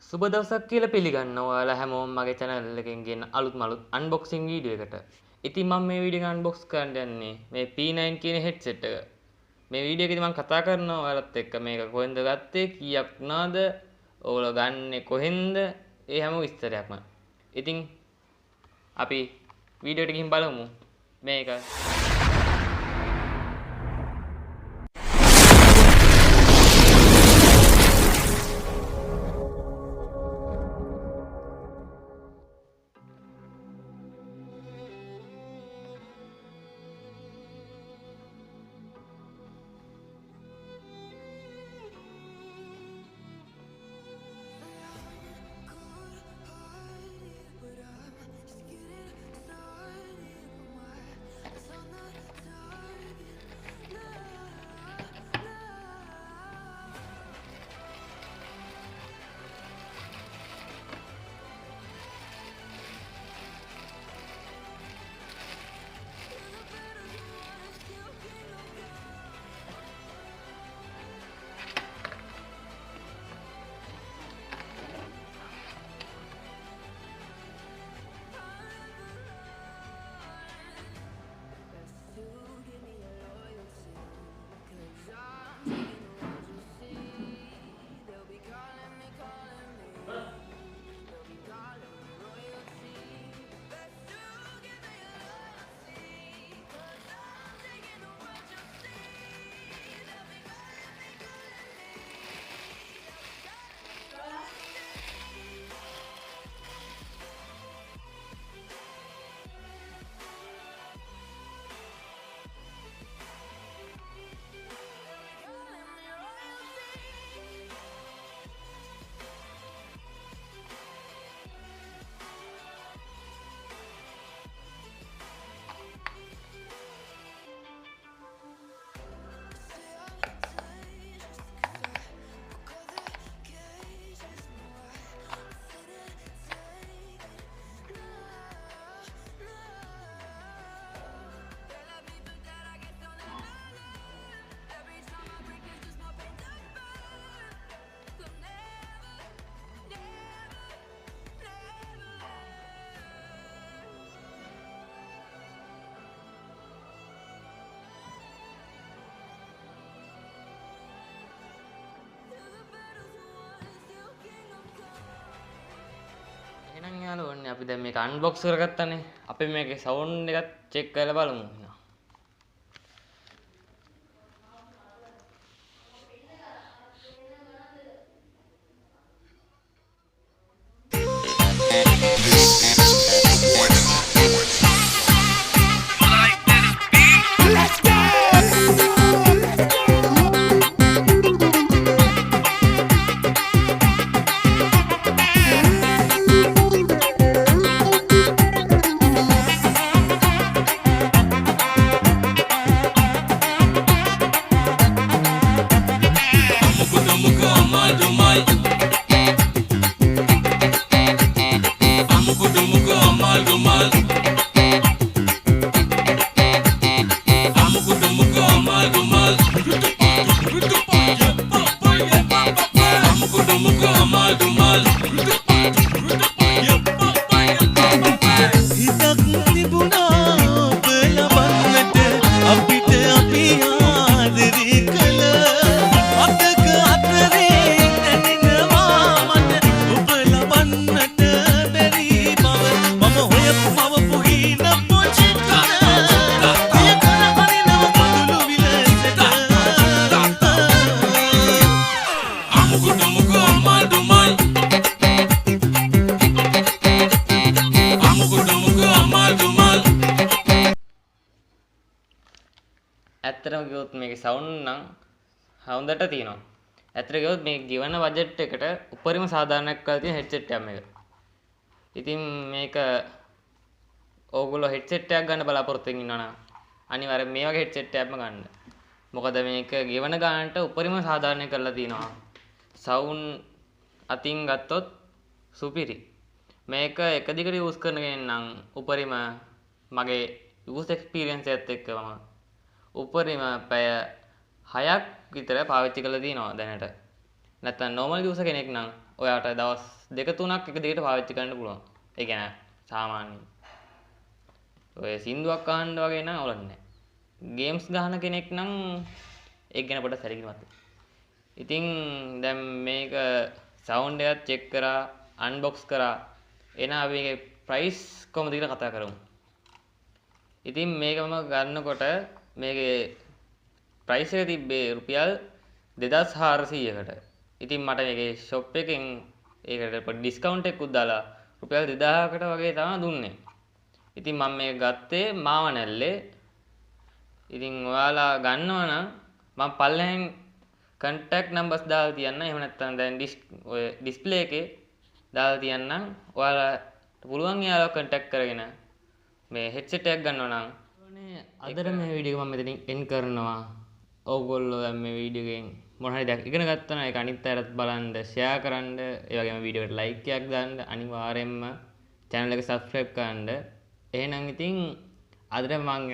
සුබ දවසක් කියලා පිළිගන්නවා ඔයාලා හැමෝම මගේ channel එකෙන් ගෙන අලුත් unboxing වීඩියෝ එකට. ඉතින් මම මේ වීඩියෝ එක unbox කරන්න යන්නේ මේ P9 කියන headset එක. මේ වීඩියෝ එකේදී මම කතා කරනවා ඔයාලත් එක්ක මේක කොහෙන්ද ගත්තේ, කීයක් වුණාද, ඔයාලා ගන්නෙ කොහෙන්ද, ඒ හැම විස්තරයක්ම. ඉතින් අපි වීඩියෝ එකට ගිහින් බලමු මේක. එහෙනම් යාළුවනේ අපි දැන් මේක unbox කරගත්තානේ. අපි මේකේ sound එකත් check කරලා බලමු. ඇත්තටම කිව්වොත් මේකේ sound නම් හොඳට තියෙනවා. ඇත්තට කිව්වොත් මේ ගෙවන බජට් එකට උපරිම සාධාරණයක් කරලා තියෙන headset එකක් මේක. ඉතින් මේක ඕගොල්ලෝ headset එකක් ගන්න බලාපොරොත්තු වෙමින් ඉන්නවා නම් අනිවාර්යෙන් මේ වගේ headset එකක්ම ගන්න. මොකද මේක ගෙවන ගානට උපරිම සාධාරණය කරලා තියෙනවා. sound අතින් ගත්තොත් සුපිරි. මේක එක දිගට යූස් කරන කෙනෙක් නම් උපරිම මගේ යූස් එක්ස්පීරියන්ස් එකත් එක්කම උපරිම පැය 6ක් විතර පාවිච්චි කරලා තිනවා දැනට. නැත්නම් normal user කෙනෙක් නම් ඔයාට දවස් 2-3ක් එක දිගට පාවිච්චි කරන්න පුළුවන්. ඒ කියන්නේ සාමාන්‍යයෙන් ඔය සින්දුවක් අහන්න වගේ නම් අවුලක් නැහැ. ගේම්ස් ගහන කෙනෙක් නම් ඒක ගැන පොඩ්ඩක් සැලකිලිමත් වෙන්න. ඉතින් දැන් මේක සවුන්ඩ් එකත් චෙක් කරා, අන්බොක්ස් කරා. එහෙනම් අපි මේකේ ප්‍රයිස් කොහොමද කියලා කතා කරමු. ඉතින් මේක මම ගන්නකොට මේකේ ප්‍රයිස් එක තිබ්බේ රුපියල් 2400කට. ඉතින් මට මේකේ ෂොප් එකෙන් ඒකට පොඩි ඩිස්කවුන්ට් එකකුත් දාලා රුපියල් 2000කට වගේ තමයි දුන්නේ. ඉතින් මම මේක ගත්තේ මාවනැල්ලේ. ඉතින් ඔයාලා ගන්නවා නම් මම පල්ලෙහෙන් contact numbers දාලා තියන්න. එහෙම නැත්නම් දැන් ඔය ඩිස්ප්ලේ එකේ දාලා තියන්නම්. ඔයාලට පුළුවන් යාළුවා contact කරගෙන මේ headset එකක් ගන්නවා නම් අදට මේ වීඩියෝ එක මම මෙතනින් end කරනවා. ඕගොල්ලෝ දැන් මේ වීඩියෝ එකෙන් මොන හරි දෙයක් ඉගෙන ගත්තා නම් ඒක අනිත් අයටත් බලන්න, share කරන්න, ඒ වගේම වීඩියෝ එකට like එකක් දාන්න, අනිවාර්යයෙන්ම channel එක subscribe කරන්න. එහෙනම් ඉතින් අදට මම